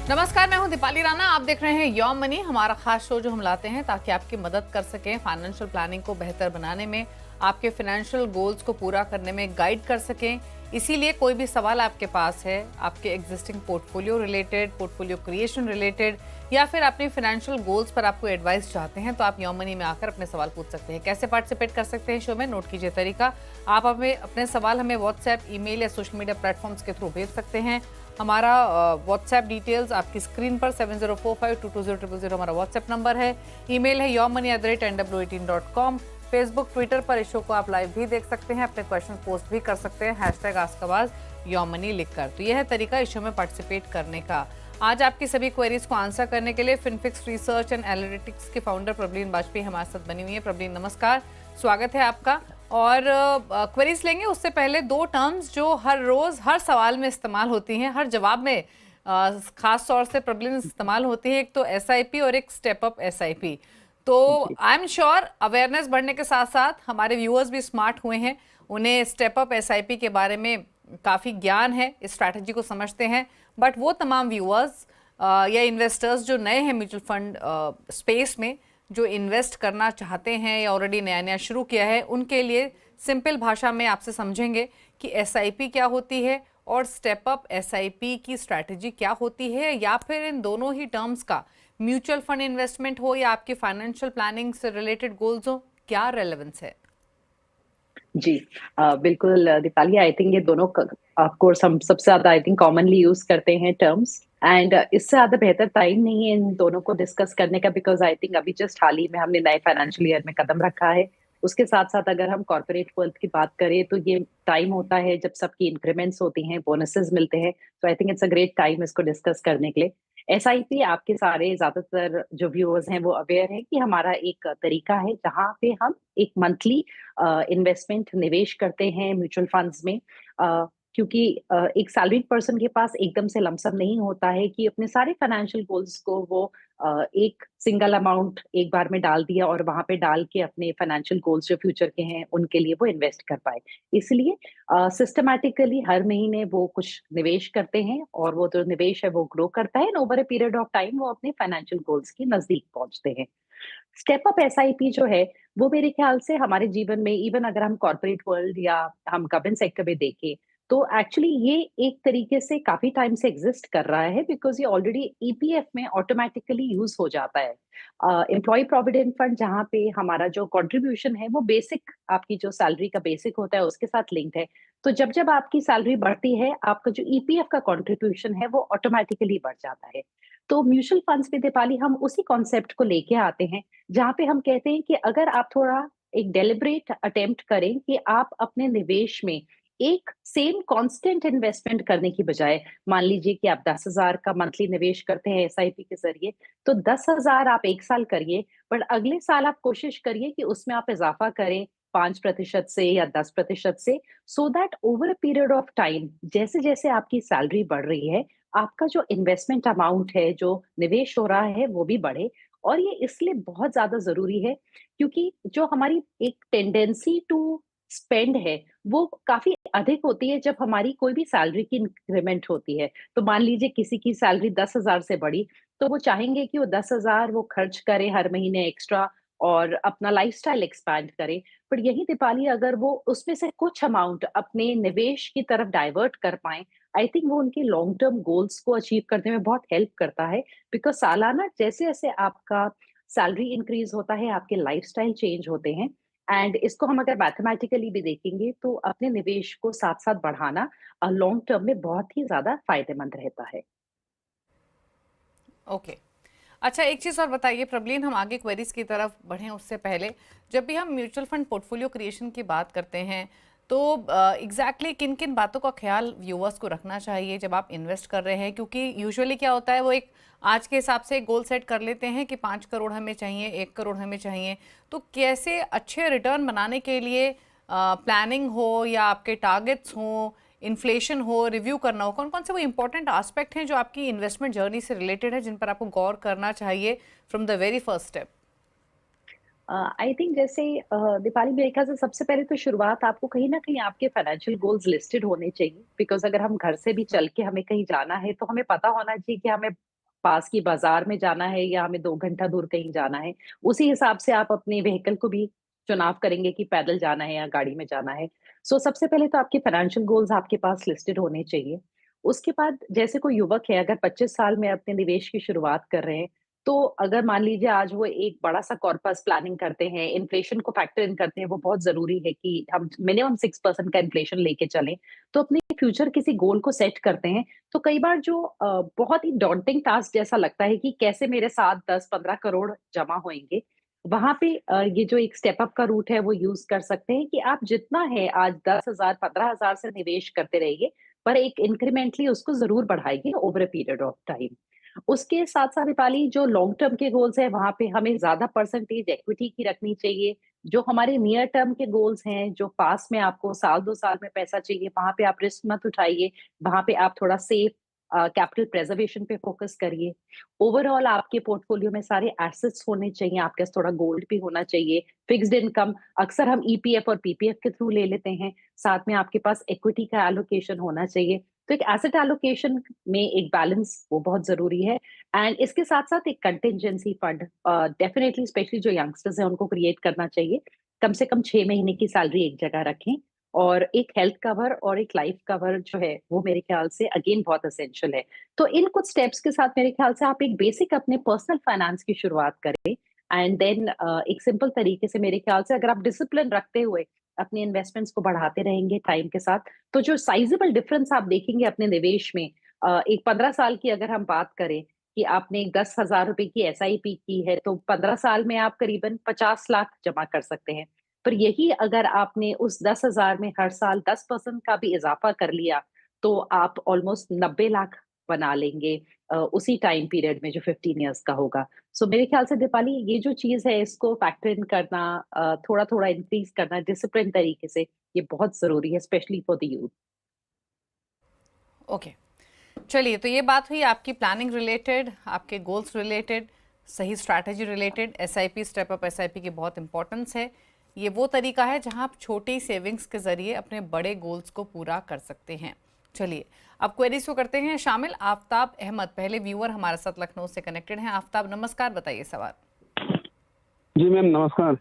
नमस्कार, मैं हूं दीपाली राणा। आप देख रहे हैं योर मनी, हमारा खास शो जो हम लाते हैं ताकि आपकी मदद कर सकें फाइनेंशियल प्लानिंग को बेहतर बनाने में, आपके फाइनेंशियल गोल्स को पूरा करने में गाइड कर सकें। इसीलिए कोई भी सवाल आपके पास है, आपके existing portfolio related, portfolio creation related, या फिर अपने फाइनेंशियल गोल्स पर आपको एडवाइस चाहते हैं, तो आप योर मनी में आकर अपने सवाल पूछ सकते हैं। कैसे पार्टिसिपेट कर सकते हैं शो में? नोट कीजिए तरीका। आप हमें अपने सवाल हमें व्हाट्सएप, ईमेल या सोशल मीडिया प्लेटफॉर्म्स के थ्रू भेज सकते हैं। हमारा व्हाट्सएप डिटेल्स आपकी स्क्रीन पर 7045220000 हमारा व्हाट्सएप नंबर है। ईमेल है yourmoney@nw18.com। फेसबुक, ट्विटर पर इस शो को आप लाइव भी देख सकते हैं, अपने क्वेश्चन पोस्ट भी कर सकते हैं #आस्कआवाज योर मनी लिखकर। तो यह है तरीका इस शो में पार्टिसिपेट करने का। आज आपकी सभी क्वेरीज को आंसर करने के लिए फिनफिक्स रिसर्च एंड एनालिटिक्स के फाउंडर प्रबलीन वाजपेयी हमारे साथ बनी हुई है। प्रबलीन, नमस्कार, स्वागत है आपका। और क्वेरीज लेंगे उससे पहले दो टर्म्स जो हर रोज हर सवाल में इस्तेमाल होती हैं, हर जवाब में खास तौर से प्रबलीन इस्तेमाल होती है। एक तो एसआईपी और एक स्टेप अप एसआईपी। तो आई एम श्योर अवेयरनेस बढ़ने के साथ साथ हमारे व्यूअर्स भी स्मार्ट हुए हैं, उन्हें स्टेप अप एसआईपी के बारे में काफ़ी ज्ञान है, इस स्ट्रैटेजी को समझते हैं। बट वो तमाम व्यूअर्स या इन्वेस्टर्स जो नए हैं म्यूचुअल फंड स्पेस में, जो इन्वेस्ट करना चाहते हैं या ऑलरेडी नया नया शुरू किया है, उनके लिए सिंपल भाषा में आपसे समझेंगे कि एसआईपी क्या होती है और स्टेप अप एसआईपी की स्ट्रैटेजी क्या होती है, या फिर इन दोनों ही टर्म्स का म्यूचुअल फंड इन्वेस्टमेंट हो या आपकी फाइनेंशियल प्लानिंग से रिलेटेड गोल्स हो, क्या रेलेवेंस है? जी। बिल्कुल दीपाली, आई थिंक ये दोनों ऑफ कोर्स हम सबसे ज्यादा आई थिंक कॉमनली यूज करते हैं टर्म्स। एंड इससे ज्यादा बेहतर टाइम नहीं है इन दोनों को डिस्कस करने का, बिकॉज आई थिंक अभी जस्ट हाल ही में हमने नए फाइनेंशियल ईयर में कदम रखा है। उसके साथ साथ अगर हम कॉर्पोरेट वर्ल्ड की बात करें तो ये टाइम होता है जब सबकी इंक्रीमेंट्स होती हैं, बोनसेस मिलते हैं। तो I think it's a great time इसको डिस्कस करने के लिए। एसआईपी, आपके सारे ज्यादातर जो व्यूअर्स हैं वो अवेयर है कि हमारा एक तरीका है जहाँ पे हम एक मंथली इन्वेस्टमेंट निवेश करते हैं म्यूचुअल फंड्स में। क्योंकि एक सैलरीड पर्सन के पास एकदम से लमसम नहीं होता है कि अपने सारे फाइनेंशियल गोल्स को वो एक सिंगल अमाउंट एक बार में डाल दिया और वहां पे डाल के अपने फाइनेंशियल गोल्स जो फ्यूचर के हैं उनके लिए वो इन्वेस्ट कर पाए। इसलिए सिस्टमैटिकली हर महीने वो कुछ निवेश करते हैं और वो जो निवेश है वो ग्रो करता है, over a period of time वो अपने फाइनेंशियल गोल्स के नजदीक पहुंचते हैं। स्टेप अप एसआईपी जो है वो मेरे ख्याल से हमारे जीवन में, इवन अगर हम कॉर्पोरेट वर्ल्ड या हम गवर्नमेंट सेक्टर में देखें, तो एक्चुअली ये एक तरीके से काफी टाइम से एग्जिस्ट कर रहा है, बिकॉज ये ऑलरेडी ईपीएफ में ऑटोमेटिकली यूज हो जाता है। एम्प्लॉय प्रोविडेंट फंड, जहाँ पे हमारा जो कंट्रीब्यूशन है वो बेसिक, आपकी जो सैलरी का बेसिक होता है उसके साथ लिंक्ड है। तो जब जब आपकी सैलरी बढ़ती है, आपका जो ईपीएफ का कंट्रीब्यूशन है वो ऑटोमेटिकली बढ़ जाता है। तो म्यूचुअल फंड्स में दीपाली हम उसी कॉन्सेप्ट को लेके आते हैं, जहाँ पे हम कहते हैं कि अगर आप थोड़ा एक डेलिब्रेट अटेम्प्ट करें कि आप अपने निवेश में एक सेम कांस्टेंट इन्वेस्टमेंट करने की बजाय, मान लीजिए कि आप 10,000 का मंथली निवेश करते हैं एसआईपी के जरिए, तो 10,000 आप एक साल करिए, बट अगले साल आप कोशिश करिए कि उसमें आप इजाफा करें 5% से या 10% से, so that over a period of time जैसे जैसे आपकी सैलरी बढ़ रही है, आपका जो इन्वेस्टमेंट अमाउंट है, जो निवेश हो रहा है, वो भी बढ़े। और ये इसलिए बहुत ज्यादा जरूरी है क्योंकि जो हमारी एक टेंडेंसी टू स्पेंड है वो काफी अधिक होती है जब हमारी कोई भी सैलरी की इंक्रीमेंट होती है। तो मान लीजिए किसी की सैलरी 10,000 से बढ़ी, तो वो चाहेंगे कि वो 10,000 वो खर्च करे हर महीने एक्स्ट्रा और अपना लाइफस्टाइल एक्सपैंड करे। पर यही दीपाली, अगर वो उसमें से कुछ अमाउंट अपने निवेश की तरफ डाइवर्ट कर पाए, आई थिंक वो उनके लॉन्ग टर्म गोल्स को अचीव करने में बहुत हेल्प करता है। बिकॉज सालाना जैसे जैसे आपका सैलरी इंक्रीज होता है, आपके लाइफस्टाइल चेंज होते हैं। एंड इसको हम अगर मैथमेटिकली भी देखेंगे तो अपने निवेश को साथ साथ बढ़ाना लॉन्ग टर्म में बहुत ही ज्यादा फायदेमंद रहता है। ओके। अच्छा, एक चीज़ और बताइए प्रबलीन, हम आगे क्वेरीज की तरफ बढ़ें उससे पहले, जब भी हम म्यूचुअल फंड पोर्टफोलियो क्रिएशन की बात करते हैं तो एग्जैक्टली किन किन बातों का ख्याल व्यूअर्स को रखना चाहिए जब आप इन्वेस्ट कर रहे हैं? क्योंकि यूजुअली क्या होता है, वो एक आज के हिसाब से एक गोल सेट कर लेते हैं कि 5 करोड़ हमें चाहिए, 1 करोड़ हमें चाहिए। तो कैसे अच्छे रिटर्न बनाने के लिए प्लानिंग हो या आपके टारगेट्स हो, इन्फ्लेशन हो, रिव्यू करना हो, कौन कौन से वो इंपॉर्टेंट एस्पेक्ट हैं जो आपकी इन्वेस्टमेंट जर्नी से रिलेटेड है, जिन पर आपको गौर करना चाहिए from the very first step? I think जैसे दीपाली, मेरे ख्याल से सबसे पहले तो शुरुआत आपको कहीं ना कहीं आपके फाइनेंशियल गोल्स लिस्टेड होने चाहिए। बिकॉज अगर हम घर से भी चल के हमें कहीं जाना है तो हमें पता होना चाहिए कि हमें पास की बाजार में जाना है या हमें 2 घंटा दूर कहीं जाना है, उसी हिसाब से आप अपने व्हीकल को भी चुनाव करेंगे कि पैदल जाना है या गाड़ी में जाना है। सो सबसे पहले तो आपके फाइनेंशियल गोल्स आपके पास लिस्टेड होने चाहिए। उसके बाद जैसे कोई युवक है, अगर 25 साल में अपने निवेश की शुरुआत कर रहे हैं, तो अगर मान लीजिए आज वो एक बड़ा-सा कॉर्पस प्लानिंग करते हैं, इन्फ्लेशन को फैक्टर इन करते हैं, वो बहुत ज़रूरी है कि हम मिनिमम 6% का इन्फ्लेशन लेके चलें। तो अपने फ्यूचर किसी गोल को सेट करते हैं, तो कई बार जो बहुत ही डॉन्टिंग टास्क जैसा लगता है कि कैसे मेरे साथ 10-15 करोड़ जमा होएँगे, वहाँ पे ये जो एक स्टेप अप का रूट है वो यूज़ कर सकते हैं कि आप जितना है आज 10,000 15,000 से निवेश करते रहिए, पर एक इंक्रीमेंटली उसको ज़रूर बढ़ाइए over a period of time. उसके साथ-साथ दीपाली जो लॉन्ग टर्म के गोल्स हैं, वहाँ पे हमें ज़्यादा परसेंटेज इक्विटी की रखनी चाहिए। जो हमारे नियर टर्म के गोल्स हैं, जो पास में आपको साल 2 साल में पैसा चाहिए, वहाँ पे आप रिस्क मत उठाइए। वहाँ पे आप थोड़ा सेफ कैपिटल प्रिजर्वेशन पे फोकस करिए। ओवरऑल आपके पोर्टफोलियो में सारे एसेट्स होने चाहिए, आपके पास थोड़ा गोल्ड भी होना चाहिए, फिक्स्ड इनकम अक्सर हम ईपीएफ और पीपीएफ के थ्रू ले लेते हैं। साथ में आपके पास इक्विटी का एलोकेशन होना चाहिए। तो एक एसेट एलोकेशन में एक बैलेंस वो बहुत ज़रूरी है एंड इसके साथ-साथ एक कंटिंजेंसी फंड डेफिनिटली स्पेशली जो यंगस्टर्स हैं उनको क्रिएट करना चाहिए। कम से कम 6 महीने की सैलरी एक जगह रखें और एक हेल्थ कवर और एक लाइफ कवर जो है वो मेरे ख्याल से अगेन बहुत एसेंशियल है। तो इन कुछ स्टेप्स के साथ मेरे ख्याल से आप एक बेसिक अपने पर्सनल फाइनेंस की शुरुआत करें एंड देन एक सिंपल तरीके से मेरे ख्याल से अगर आप डिसिप्लिन रखते हुए अपने इन्वेस्टमेंट्स को बढ़ाते रहेंगे टाइम के साथ, तो जो साइज़ेबल डिफरेंस आप देखेंगे अपने निवेश में एक 15 साल की अगर हम बात करें कि आपने 10,000 रुपए की एसआईपी की है, तो 15 साल में आप करीबन 50 लाख जमा कर सकते हैं। पर यही अगर आपने उस 10,000 में हर साल 10% का भी इज़ाफ़ा कर लिया, तो आप ऑलमोस्ट 90 लाख बना लेंगे उसी टाइम पीरियड में जो 15 इयर्स का होगा। सो मेरे ख्याल से दीपाली ये जो चीज़ है इसको फैक्टर इन करना थोड़ा-थोड़ा इंक्रीज़ करना डिसिप्लिन तरीके से, ये बहुत ज़रूरी है specially for the youth. Okay, चलिए, तो ये बात हुई आपकी प्लानिंग रिलेटेड, आपके गोल्स रिलेटेड, सही strategy related. SIP, step up SIP की बहुत इंपॉर्टेंस है। ये वो तरीका है जहां आप छोटी सेविंग्स के जरिए अपने बड़े गोल्स को पूरा कर सकते हैं। चलिए, अब क्वेरीज को करते हैं शामिल। आफ्ताब अहमद पहले व्यूअर हमारे साथ लखनऊ से कनेक्टेड हैं। आफ्ताब नमस्कार, बताइए सवाल। जी मैम नमस्कार।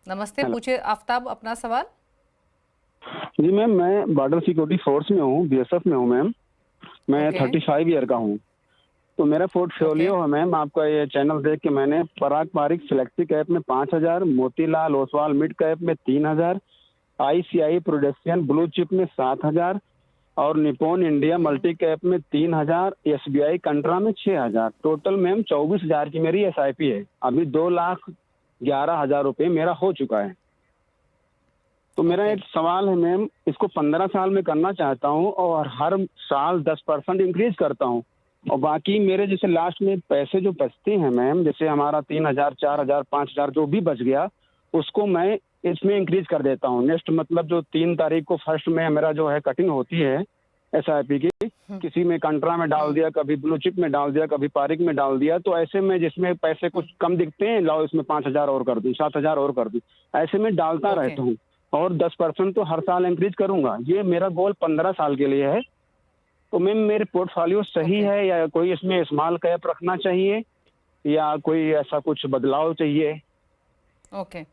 नमस्ते, पूछिए आफ्ताब अपना सवाल। जी मैम, मैं बॉर्डर सिक्योरिटी फोर्स में हूँ, बीएसएफ में हूँ मैम। मैं 35 ईयर का हूँ। तो मेरा पोर्टफोलियो है मैम, आपका ये चैनल देख के मैंने पराग पारिक फ्लेक्सी कैप में 5,000, मोतीलाल ओसवाल मिड कैप में 3,000, आईसीआई प्रोडक्शन ब्लू चिप में 7,000 और निपोन इंडिया मल्टी कैप में 3,000, एसबीआई कंट्रा में 6,000। टोटल मैम 24,000 की मेरी एसआईपी है। अभी 2,11,000 रुपये मेरा हो चुका है। तो मेरा एक सवाल है मैम, इसको 15 साल में करना चाहता हूँ और हर साल 10% इंक्रीज करता हूँ, और बाकी मेरे जैसे लास्ट में पैसे जो बचते हैं मैम, जैसे हमारा 3,000, 4,000, 5,000 जो भी बच गया उसको मैं इसमें इंक्रीज कर देता हूँ। नेक्स्ट मतलब जो 3 तारीख को फर्स्ट में मेरा जो है कटिंग होती है एसआईपी की, किसी में कंट्रा में डाल दिया, कभी ब्लू चिप में डाल दिया, कभी पारिक में डाल दिया। तो ऐसे में जिसमें पैसे कुछ कम दिखते हैं, लाओ इसमें 5,000 और कर दूं, 7,000 और कर दूं, ऐसे में डालता रहता हूँ और 10% तो हर साल इंक्रीज करूंगा। ये मेरा गोल 15 साल के लिए है। तो मैम मेरे पोर्टफोलियो सही है या कोई इसमें स्मॉल कैप रखना चाहिए या कोई ऐसा कुछ बदलाव चाहिए? ओके,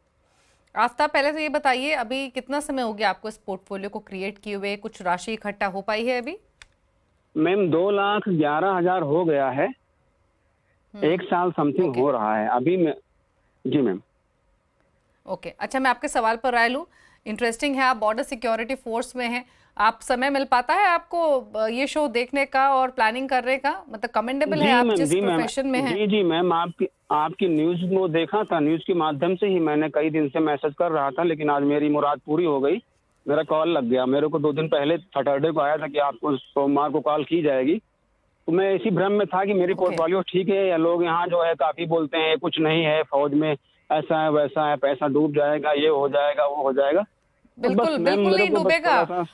आफ्ताब पहले तो ये बताइए, अभी कितना समय हो गया आपको इस पोर्टफोलियो को क्रिएट किए हुए? कुछ राशि इकट्ठा हो पाई है अभी? मैम 2,11,000 हो गया है। 1 साल समथिंग हो रहा है अभी मैं। जी मैम। ओके, अच्छा, मैं आपके सवाल पर राय लूँ। इंटरेस्टिंग है, आप बॉर्डर सिक्योरिटी फोर्स में हैं। आप समय मिल पाता है आपको ये शो देखने का और प्लानिंग करने का? मतलब कमेंडेबल है आप जिस प्रोफेशन में हैं। जी मैम, आपकी न्यूज को देखा था, न्यूज के माध्यम से ही मैंने कई दिन से मैसेज कर रहा था, लेकिन आज मेरी मुराद पूरी हो गई। मेरा कॉल लग गया। मेरे को 2 दिन पहले सैटरडे को आया था कि आपको सोमवार को कॉल की जाएगी। तो मैं इसी भ्रम में था कि मेरी पोर्टफोलियो ठीक है या लोग यहाँ जो है काफी बोलते हैं कुछ नहीं है, फौज में ऐसा है वैसा है, पैसा डूब जाएगा, ये हो जाएगा वो हो जाएगा। बिल्कुल बिल्कुल नहीं डूबेगा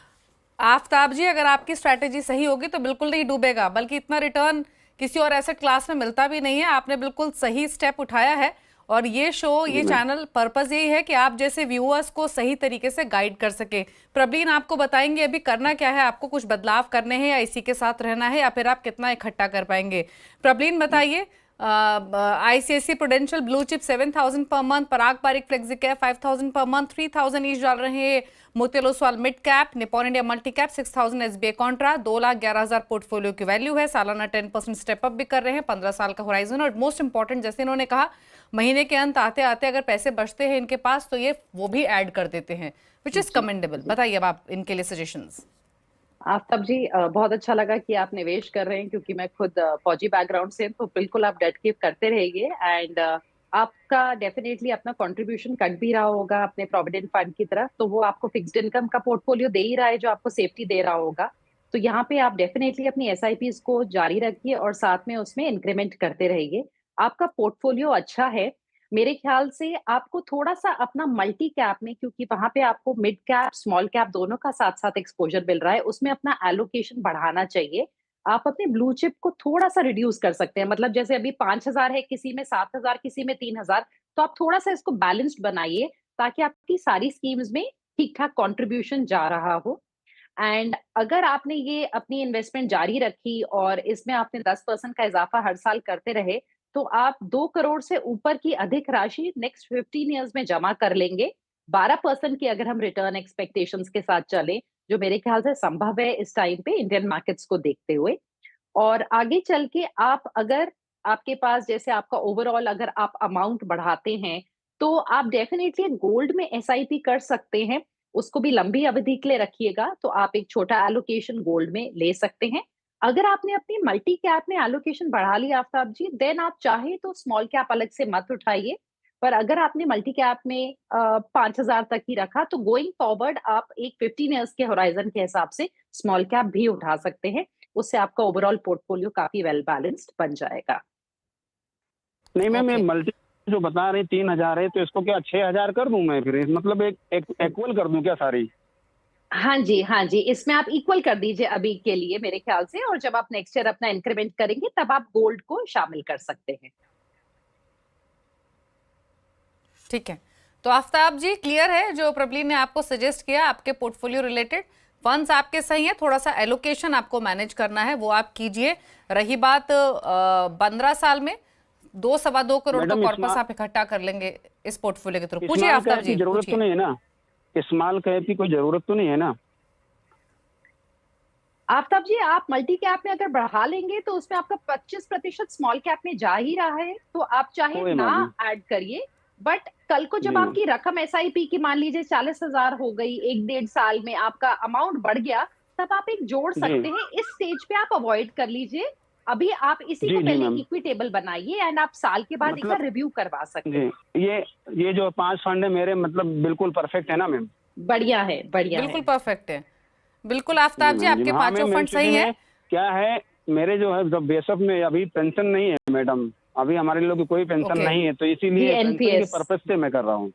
आफ्ताब जी। अगर आपकी स्ट्रैटेजी सही होगी तो बिल्कुल नहीं डूबेगा, बल्कि इतना रिटर्न किसी और एसेट क्लास में मिलता भी नहीं है। आपने बिल्कुल सही स्टेप उठाया है और ये शो, ये चैनल पर्पस यही है कि आप जैसे व्यूअर्स को सही तरीके से गाइड कर सके। प्रवीण आपको बताएंगे अभी करना क्या है, आपको कुछ बदलाव करने हैं या इसी के साथ रहना है, या फिर आप कितना इकट्ठा कर पाएंगे। प्रवीण बताइए। ICIC prudential blue chip 7,000 per month, Parag Parikh flexi cap 5,000 per month, 3,000 each डाल रहे हैं Motilal Oswal mid cap, Nippon India multi cap 6,000 SBI contra, 2,11,000 portfolio की वैल्यू है। सालाना 10% स्टेप अप भी कर रहे हैं, 15 साल का होराइजन। और मोस्ट इंपॉर्टेंट, जैसे इन्होंने कहा, महीने के अंत आते आते अगर पैसे बचते हैं इनके पास तो ये वो भी ऐड कर देते हैं, विच इज कमेंडेबल। बताइए अब आप इनके लिए सजेशंस। आफ्ताब जी, बहुत अच्छा लगा कि आप निवेश कर रहे हैं, क्योंकि मैं खुद फौजी बैकग्राउंड से हूं, तो बिल्कुल आप डेट कीप करते रहिए। एंड आपका डेफिनेटली अपना कंट्रीब्यूशन कट भी रहा होगा अपने प्रोविडेंट फंड की तरफ, तो वो आपको फिक्स्ड इनकम का पोर्टफोलियो दे ही रहा है जो आपको सेफ्टी दे रहा होगा। तो यहाँ पे आप डेफिनेटली अपनी एसआईपीज को जारी रखिए और साथ में उसमें इंक्रीमेंट करते रहिए। आपका पोर्टफोलियो अच्छा है। मेरे ख्याल से आपको थोड़ा सा अपना मल्टी कैप में, क्योंकि वहां पे आपको मिड कैप स्मॉल कैप दोनों का साथ साथ एक्सपोजर मिल रहा है, उसमें अपना एलोकेशन बढ़ाना चाहिए। आप अपने ब्लू चिप को थोड़ा सा रिड्यूस कर सकते हैं, मतलब जैसे अभी 5,000 है किसी में, 7,000 किसी में, 3,000, तो आप थोड़ा सा इसको बैलेंस्ड बनाइए ताकि आपकी सारी स्कीम्स में ठीक ठाक कॉन्ट्रीब्यूशन जा रहा हो। एंड अगर आपने ये अपनी इन्वेस्टमेंट जारी रखी और इसमें आपने 10% का इजाफा हर साल करते रहे, तो आप 2 करोड़ से ऊपर की अधिक राशि नेक्स्ट 15 ईयर्स में जमा कर लेंगे। 12% की अगर हम रिटर्न एक्सपेक्टेशंस के साथ चले, जो मेरे ख्याल से संभव है इस टाइम पे इंडियन मार्केट्स को देखते हुए। और आगे चल के आप, अगर आपके पास जैसे आपका ओवरऑल अगर आप अमाउंट बढ़ाते हैं, तो आप डेफिनेटली गोल्ड में एसआईपी कर सकते हैं। उसको भी लंबी अवधि के लिए रखिएगा, तो आप एक छोटा एलोकेशन गोल्ड में ले सकते हैं। अगर आपने अपनी मल्टी कैप में एलोकेशन बढ़ा लिया आफ्ताब जी, देन आप चाहे तो स्मॉल कैप अलग से मत उठाइए। पर अगर आपने मल्टी कैप में 5,000 तक ही रखा, तो गोइंग फॉरवर्ड आप एक 15 ईयर्स के होराइजन के हिसाब से स्मॉल कैप भी उठा सकते हैं। उससे आपका ओवरऑल पोर्टफोलियो काफी वेल बैलेंस्ड बन जाएगा। नहीं मैम, ये मल्टी जो बता रही 3,000 है, तो इसको क्या 6,000 कर दूं मैं फिर, मतलब एक इक्वल कर दूं क्या सारी? हाँ जी, हाँ जी, इसमें आप इक्वल कर दीजिए अभी के लिए मेरे ख्याल से, और जब आप नेक्स्ट ईयर अपना इंक्रीमेंट करेंगे तब आप गोल्ड को शामिल कर सकते हैं। ठीक है, तो आफ्ताब जी क्लियर है जो प्रबलीन ने आपको सजेस्ट किया आपके पोर्टफोलियो रिलेटेड। फंड्स आपके सही है, थोड़ा सा एलोकेशन आपको मैनेज करना है, वो आप कीजिए। रही बात 15 साल में 2-2.25 करोड़ का कॉर्पस आप इकट्ठा कर लेंगे इस पोर्टफोलियो के थ्रू। पूछिए आफ्ताब जी। जरूरत तो नहीं है ना, स्मॉल कैप की कोई जरूरत तो नहीं है ना? आफ्ताब जी, आप मल्टी कैप में अगर बढ़ा लेंगे तो उसमें आपका 25% स्मॉल कैप में जा ही रहा है, तो आप चाहे ना ऐड करिए। बट कल को जब आपकी रकम एसआईपी की मान लीजिए 40,000 हो गई, 1-1.5 साल में आपका अमाउंट बढ़ गया, तब आप एक जोड़ सकते हैं। इस स्टेज पे आप अवॉइड कर लीजिए। अभी आप इसी को पहले इक्विटी टेबल बनाइए एंड आप साल के बाद एक बार रिव्यू करवा सकते हैं। ये जो 5 फंड है मेरे, मतलब बिल्कुल परफेक्ट है ना मैम? बढ़िया है, बढ़िया, बिल्कुल परफेक्ट है। बिल्कुल आफ्ताब जी, आपके पांचों फंड सही है। क्या है, मेरे जो है जब बीएसएफ में अभी पेंशन नहीं है मैडम, अभी हमारे लोग की कोई पेंशन नहीं है, तो इसीलिए पेंशन के पर्पस से मैं कर रहा हूँ।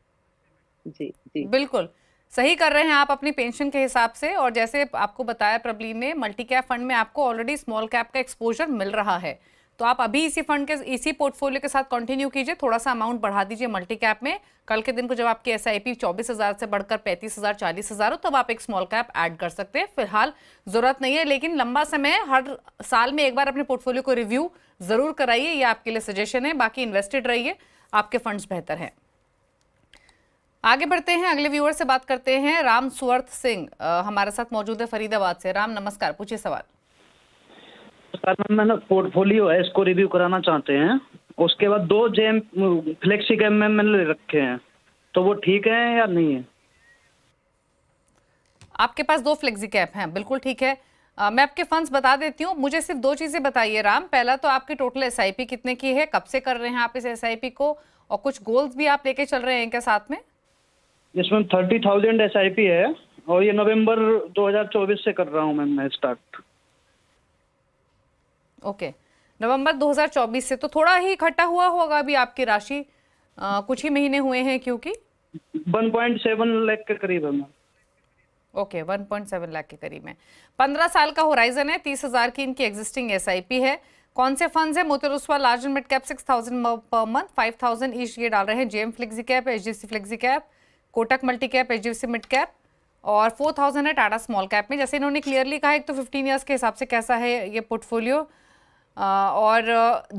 जी जी, बिल्कुल सही कर रहे हैं आप अपनी पेंशन के हिसाब से। और जैसे आपको बताया प्रबलीन ने, मल्टी कैप फंड में आपको ऑलरेडी स्मॉल कैप का एक्सपोजर मिल रहा है, तो आप अभी इसी फंड के, इसी पोर्टफोलियो के साथ कंटिन्यू कीजिए। थोड़ा सा अमाउंट बढ़ा दीजिए मल्टी कैप में। कल के दिन को जब आपकी एसआईपी 24,000 से बढ़कर 35,000 40,000 हो, तब आप एक स्मॉल कैप ऐड कर सकते हैं। फिलहाल जरूरत नहीं है, लेकिन लंबा समय, हर साल में एक बार अपने पोर्टफोलियो को रिव्यू जरूर कराइए, ये आपके लिए सजेशन है। बाकी इन्वेस्टेड रहिए, आपके फंड्स बेहतर हैं। आगे बढ़ते हैं, अगले व्यूअर से बात करते हैं। राम सुअर्थ सिंह हमारे साथ मौजूद है फरीदाबाद से। राम नमस्कार, पूछिए सवाल। मैंने पोर्टफोलियो है, इसको रिव्यू कराना चाहते हैं। उसके बाद 2 जेम फ्लेक्सी कैप में मैंने रखे हैं, तो वो ठीक है या नहीं है? आपके पास 2 फ्लेक्सी कैप हैं, बिल्कुल ठीक है। मैं आपके फंड्स बता देती हूँ। मुझे सिर्फ 2 चीजें बताइए राम। पहला तो आपकी टोटल एसआईपी कितने की है, कब से कर रहे हैं आप इस एसआईपी को, और कुछ गोल्स भी आप लेके चल रहे हैं क्या साथ में? इसमें 30,000 एसआईपी है और ये नवंबर 2024 से कर रहा हूँ मैं स्टार्ट। ओके, नवंबर 2024 से, तो थोड़ा ही इकट्ठा हुआ होगा अभी आपकी राशि, कुछ ही महीने हुए हैं क्योंकि 1.7 लाख के करीब है। ओके, 1.7 लाख के करीब है। 15 साल का होराइजन है, 30,000 की इनकी एग्जिस्टिंग एसआईपी है। कौन से फंड्स हैं? Motilal Oswal large and mid cap 6000 per month, 5000 each ये डाल रहे हैं। JM flexi cap, HDFC flexi cap, Kotak multi cap, HDFC mid cap और 4000 है टाटा स्मॉल कैप में। जैसे इन्होंने क्लियरली कहा, एक तो 15 ईयर्स के हिसाब से कैसा है ये पोर्टफोलियो, और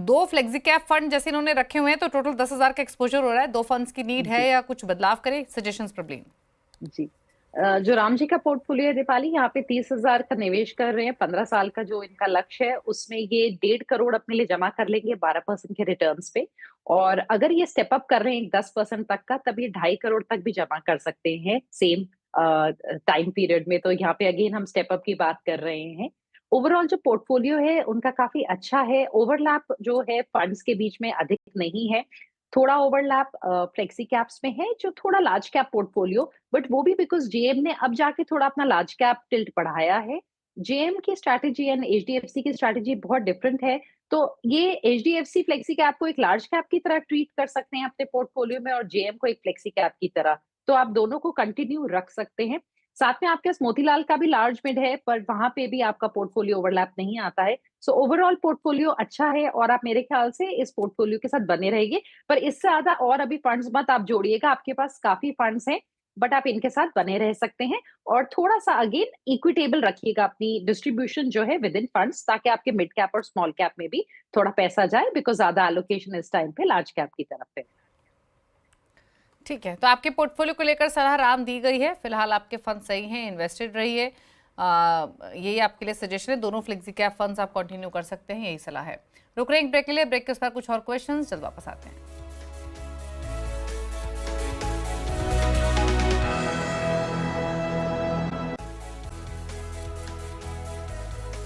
2 फ्लेक्सी कैप फंड जैसे इन्होंने रखे हुए हैं, तो टोटल 10,000 का एक्सपोजर हो रहा है। 2 फंड्स की नीड है या कुछ बदलाव करें? सजेशंस प्रॉब्लम जी। जो राम जी का पोर्टफोलियो है दीपाली, यहाँ पे 30,000 का निवेश कर रहे हैं। 15 साल का जो इनका लक्ष्य है उसमें ये 1.5 करोड़ अपने लिए जमा कर लेंगे 12% के रिटर्न्स पे। और अगर ये स्टेप अप कर रहे हैं 10% तक का, तब ये 2.5 करोड़ तक भी जमा कर सकते हैं सेम टाइम पीरियड में। तो यहाँ पे अगेन हम स्टेप अप की बात कर रहे हैं। ओवरऑल जो पोर्टफोलियो है उनका काफी अच्छा है। ओवरलैप जो है फंड्स के बीच में अधिक नहीं है। थोड़ा ओवरलैप फ्लेक्सी कैप्स में है, जो थोड़ा लार्ज कैप पोर्टफोलियो, बट वो भी बिकॉज जेएम ने अब जाके थोड़ा अपना लार्ज कैप टिल्ट बढ़ाया है। जेएम की स्ट्रैटेजी एंड एचडीएफसी की स्ट्रैटेजी बहुत डिफरेंट है। तो ये एचडीएफसी फ्लेक्सी कैप को एक लार्ज कैप की तरह ट्रीट कर सकते हैं अपने पोर्टफोलियो में, और जेएम को एक फ्लेक्सी कैप की तरह। तो आप दोनों को कंटिन्यू रख सकते हैं। साथ में आपके पास मोतीलाल का भी लार्ज मिड है, पर वहां पे भी आपका पोर्टफोलियो ओवरलैप नहीं आता है। सो ओवरऑल पोर्टफोलियो अच्छा है, और आप मेरे ख्याल से इस पोर्टफोलियो के साथ बने रहिए। पर इससे ज्यादा और अभी फंड्स मत आप जोड़िएगा, आपके पास काफी फंड्स हैं, बट आप इनके साथ बने रह सकते हैं। और थोड़ा सा अगेन इक्विटेबल रखिएगा अपनी डिस्ट्रीब्यूशन जो है विद इन फंड्स, ताकि आपके मिड कैप और स्मॉल कैप में भी थोड़ा पैसा जाए, बिकॉज ज्यादा एलोकेशन इस टाइम पे लार्ज कैप की तरफ है। ठीक है, तो आपके पोर्टफोलियो को लेकर सलाह राम दी गई है। फिलहाल आपके फंड सही हैं, इन्वेस्टेड रहिए। यही आपके लिए सजेशन है। दोनों फ्लेक्सी कैप फंड्स आप कंटिन्यू कर सकते हैं, यही सलाह है। रुक रहे हैं एक ब्रेक के लिए। ब्रेक के उस पर कुछ और क्वेश्चंस, जल्द वापस आते हैं।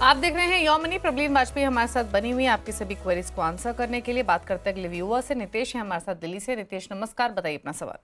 आप देख रहे हैं यौम मनी। प्रबलीन वाजपेयी हमारे साथ बनी हुई है आपकी सभी क्वेरीज को आंसर करने के लिए। बात करते हैं अगले व्यूअर से। नितेश है हमारे साथ दिल्ली से। नितेश नमस्कार, बताइए अपना सवाल।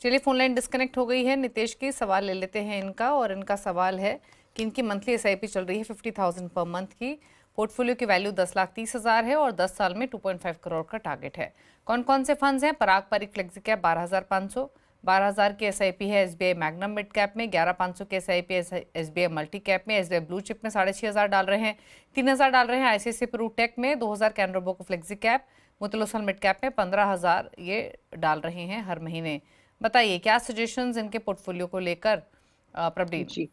चलिए फोन लाइन डिस्कनेक्ट हो गई है नितेश की। सवाल ले लेते हैं इनका, और इनका सवाल है कि इनकी मंथली एसआईपी चल रही है 50,000 पर मंथ की। पोर्टफोलियो की वैल्यू 10,30,000 है और 10 साल में 2.5 करोड़ का टारगेट है। कौन कौन से फंड्स हैं? पराग पारिक फ्लेक्सी कैप 12,500, 12,000 की एसआईपी है एसबीआई मैग्नम मिड कैप में, 11,500 की एसआईपी एसबीआई मल्टी कैप में, एसबीआई ब्लू चिप में 6,500 डाल रहे हैं, 3,000 डाल रहे हैं आईसीआईसीआई प्रू टेक में, 2,000 Canara bank flexi cap, Motilal Oswal mid cap में 15,000 ये डाल रहे हैं हर महीने। बताइए क्या सजेशंस इनके पोर्टफोलियो को लेकर प्रदीप जी?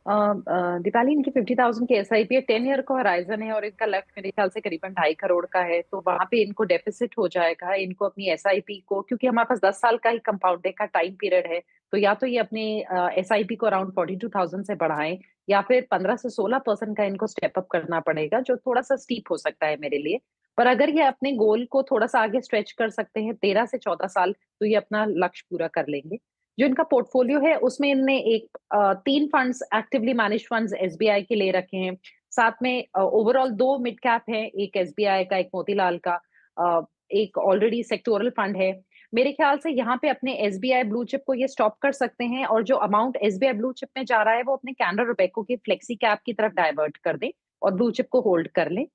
दीपाली, इनकी 50,000 की एसआईपी है, 10 ईयर का होराइजन है, और इनका लेफ्ट मेरे ख्याल से करीबन 2.5 करोड़ का है। तो वहां पे इनको डेफिसिट हो जाएगा। इनको अपनी एसआईपी को, क्योंकि हमारे पास 10 साल का ही कंपाउंडिंग का टाइम पीरियड है, तो या तो ये अपने एसआईपी को अराउंड 42,000 से बढ़ाएं, या फिर 15 से 16% का इनको स्टेप अप करना पड़ेगा, जो थोड़ा सा स्टीप हो सकता है मेरे लिए। पर अगर ये अपने गोल को थोड़ा सा आगे स्ट्रेच कर सकते हैं 13 से 14 साल, तो ये अपना लक्ष्य पूरा कर लेंगे। जो इनका पोर्टफोलियो है उसमें इनने 3 funds actively manage funds SBI के ले रखे हैं। साथ में ओवरऑल 2 मिड कैप है, एक एसबीआई का, एक मोतीलाल का, एक ऑलरेडी सेक्टोरल फंड है। मेरे ख्याल से यहाँ पे अपने एसबीआई ब्लू चिप को ये स्टॉप कर सकते हैं, और जो अमाउंट एसबीआई ब्लू चिप में जा रहा है वो अपने कैनरा बैंक की फ्लेक्सी कैप की तरफ डाइवर्ट कर दें और ब्लू चिप को होल्ड कर लें।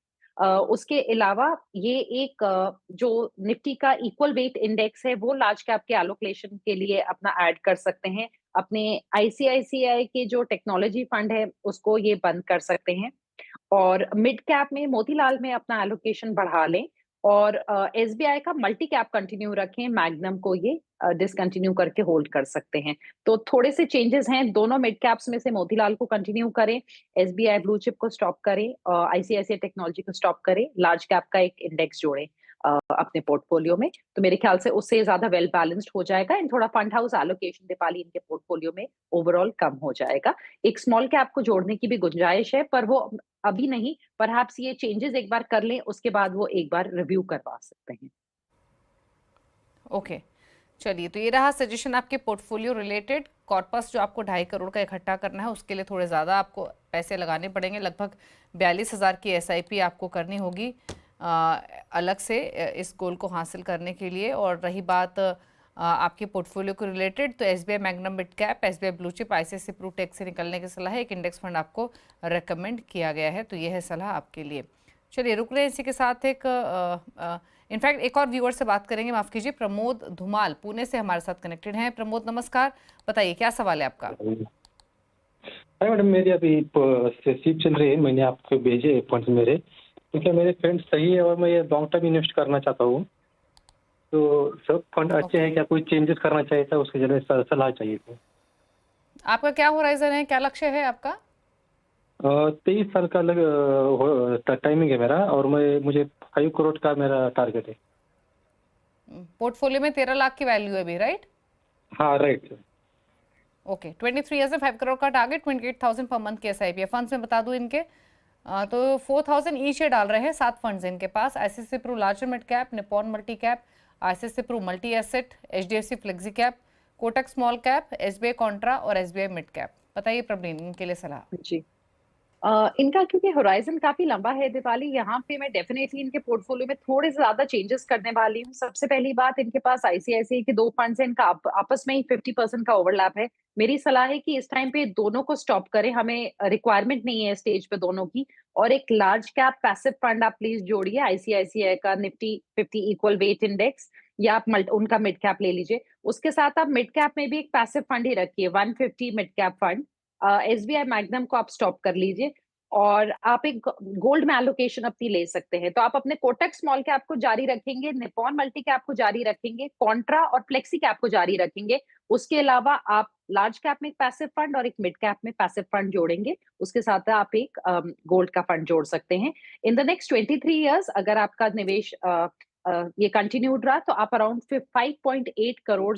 उसके अलावा ये एक जो निफ्टी का इक्वल वेट इंडेक्स है वो लार्ज कैप के एलोकेशन के लिए अपना ऐड कर सकते हैं। अपने आईसीआईसीआई के जो टेक्नोलॉजी फंड है उसको ये बंद कर सकते हैं, और मिड कैप में मोतीलाल में अपना एलोकेशन बढ़ा लें, और एसबीआई का मल्टी कैप कंटिन्यू रखें। मैग्नम को ये डिसकंटिन्यू करके होल्ड कर सकते हैं। तो थोड़े से चेंजेस हैं। दोनों मिड कैप्स में से मोतीलाल को कंटिन्यू करें, एसबीआई ब्लू चिप को स्टॉप करें, आईसीआईसीआई टेक्नोलॉजी को स्टॉप करें, लार्ज कैप का एक इंडेक्स जोड़ें अपने पोर्टफोलियो में। तो मेरे ख्याल से उससे ज्यादा वेल बैलेंस्ड हो जाएगा, एंड थोड़ा फंड हाउस एलोकेशन दीपाली इनके पोर्टफोलियो में ओवरऑल कम हो जाएगा। एक स्मॉल कैप को जोड़ने की भी गुंजाइश है, पर वो अभी नहीं, परहैप्स ये चेंजेस एक बार कर लें, उसके बाद वो एक बार रिव्यू करवा सकते हैं। ओके, चलिए, तो ये रहा सजेशन आपके पोर्टफोलियो रिलेटेड। कॉर्पस जो आपको 2.5 करोड़ का इकट्ठा करना है उसके लिए थोड़े ज़्यादा आपको पैसे लगाने पड़ेंगे। लगभग 42,000 की एसआईपी आपको करनी होगी अलग से इस गोल को हासिल करने के लिए। और रही बात आपके पोर्टफोलियो को रिलेटेड, तो SBI Magnum mid cap, SBI blue chip, ICICI Pru tech से निकलने की सलाह है। एक इंडेक्स फंड आपको रेकमेंड किया गया है, तो ये है सलाह आपके लिए। चलिए रुक रहे हैं इसी के साथ। इनफैक्ट एक और व्यूअर से बात करेंगे, माफ कीजिए। प्रमोद धुमाल पुणे से हमारे साथ कनेक्टेड हैं। प्रमोद नमस्कार, बताइए क्या सवाल है आपका? अरे मैडम, मेरी अभी शिप चल रही है, मैंने आपको भेजे फंड्स मेरे, तो क्या मेरे फंड सही है और मैं ये लॉन्ग टर्म इन्वेस्ट करना चाहता हूँ, तो सब फंड अच्छे हैं क्या, कोई चेंजेस करना चाहिए था, उसके लिए सलाह चाहिए थी। आपका क्या होराइजन है, क्या लक्ष्य है आपका? 23 साल का टाइमिंग है मेरा, और मुझे 5 करोड़ का मेरा टारगेट है। पोर्टफोलियो में 13 लाख की वैल्यू है अभी, राइट? हाँ राइट। ओके, 23 ईयर्स में 5 करोड़ का टारगेट, 28,000 पर मंथ की एसआईपी है। फंड्स में बता दूं इनके, तो 4,000 ईच ये डाल रहे हैं। 7 फंड्स इनके पास, ICICI Pru larger mid cap, Nippon multi cap, ICICI Pru multi asset, HDFC flexi cap, Kotak small cap, SBI contra और एसबीआई मिड कैप। बताइए प्रवीण, इनके लिए सलाह। जी। इनका क्योंकि होराइजन काफी लंबा है दीपाली, यहाँ पे मैं डेफिनेटली इनके पोर्टफोलियो में थोड़े से ज्यादा चेंजेस करने वाली हूँ। सबसे पहली बात, इनके पास आईसीआईसीआई के 2 फंड्स हैं, इनका आपस में ही 50% का ओवरलैप है। मेरी सलाह है कि इस टाइम पे दोनों को स्टॉप करें, हमें रिक्वायरमेंट नहीं है स्टेज पे दोनों की। और एक लार्ज कैप पैसिव फंड आप प्लीज जोड़िए आईसीआईसीआई का, निफ्टी 50 इक्वल वेट इंडेक्स, या आप उनका मिड कैप ले लीजिए। उसके साथ आप मिड कैप में भी एक पैसिव फंड ही रखिए, 150 mid cap fund. SBI magnum को आप स्टॉप कर लीजिए, और आप एक गोल्ड में एलोकेशन अपनी ले सकते हैं। तो आप अपने कोटक स्मॉल कैप को जारी रखेंगे, निपॉन मल्टी कैप को जारी रखेंगे, कॉन्ट्रा और फ्लेक्सी कैप को जारी रखेंगे। उसके अलावा आप लार्ज कैप में एक पैसिव फंड और एक मिड कैप में पैसिव फंड जोड़ेंगे। उसके साथ आप एक गोल्ड का फंड जोड़ सकते हैं। इन द नेक्स्ट 23 ईयर्स अगर आपका निवेश ये कंटिन्यूड रहा, तो आप अराउंड 5.8 करोड़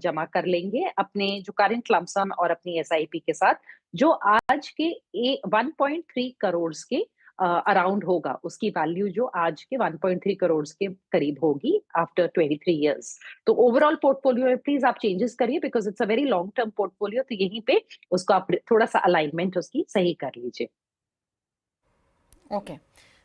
जमा कर लेंगे अपने जो करंट लमसम और अपनी एसआईपी के साथ, जो आज के 1.3 करोड़ के अराउंड होगा। उसकी वैल्यू जो आज के 1.3 करोड़ के करीब होगी आफ्टर 23 इयर्स। तो ओवरऑल पोर्टफोलियो में प्लीज आप चेंजेस करिए, because it's a very long term portfolio. तो यहीं पे उसको आप थोड़ा सा अलाइनमेंट उसकी सही कर लीजिए। ओके,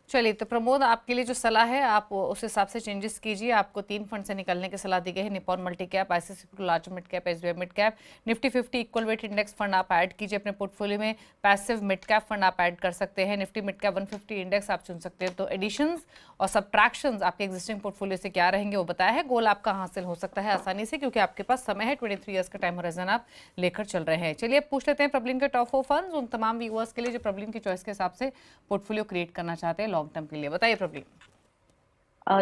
चलिए, तो प्रमोद, आपके लिए जो सलाह है आप उस हिसाब से चेंजेस कीजिए। आपको 3 फंड से निकलने की सलाह दी गई है, Nippon multi cap, ICICI large mid cap, SBI mid cap, Nifty 50 equal weight index fund आप ऐड कीजिए अपने पोर्टफोलियो में, पैसिव मिड कैप फंड आप ऐड कर सकते हैं, निफ्टी मिड कैप 150 इंडेक्स आप चुन सकते हैं। तो एडिशंस और सब्ट्रैक्शंस आपके एग्जिस्टिंग पोर्टफोलियो से क्या रहेंगे वो बताया है। गोल आपका हासिल हो सकता है आसानी से, क्योंकि आपके पास समय है, 23 ईयर्स का टाइम होराइजन आप लेकर चल रहे हैं। चलिए, अब पूछ लेते हैं प्रबलिन के टॉप 4 फंड्स उन तमाम व्यूअर्स के लिए जो प्रबलिन की चॉइस के हिसाब से पोर्टफोलियो क्रिएट करना चाहते हैं लॉन्ग टर्म के लिए। बताइए प्रबलिन।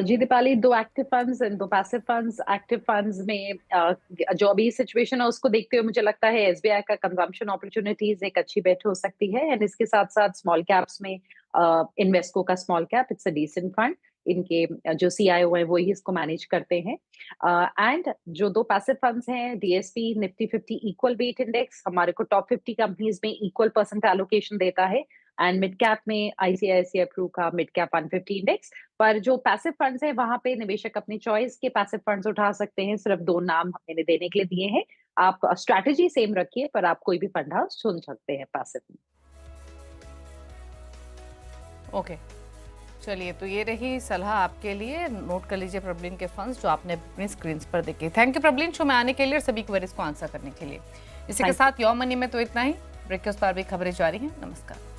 जी Deepali, 2 active funds and 2 passive funds. Active funds में जो अभी सिचुएशन है उसको देखते हुए मुझे लगता है एसबीआई का कंजम्पशन अपॉर्चुनिटीज एक अच्छी बेट हो सकती है। एंड इसके साथ साथ स्मॉल कैप्स में इन्वेस्को का small cap, it's a decent fund. इनके जो सीआईओ है वो ही इसको मैनेज करते हैं। एंड जो 2 पैसिव फंड्स हैं, DSP Nifty 50 equal weight index हमारे को टॉप 50 कंपनीज में इक्वल परसेंट एलोकेशन देता है। एंड मिड कैप में आईसीआईसीआई प्रू का मिड कैप 150 इंडेक्स। पर जो पैसिव फंड्स है वहां पे निवेशक अपनी चॉइस के पैसिव फंड्स उठा सकते हैं। सिर्फ 2 नाम मैंने देने के लिए दिए हैं। आप स्ट्रैटेजी सेम रखिए, पर आप कोई भी फंड हाउस चुन सकते हैं पैसिव में। ओके, चलिए, तो ये रही सलाह आपके लिए। नोट कर लीजिए प्रबलिन के फंड्स जो आपने अपनी स्क्रीन पर देखे। थैंक यू प्रबलिन, शो में आने के लिए और सभी क्वेरीज को आंसर करने के लिए। इसी के साथ योर मनी में तो इतना ही। ब्रेक के उस पार भी खबरें जारी हैं। नमस्कार।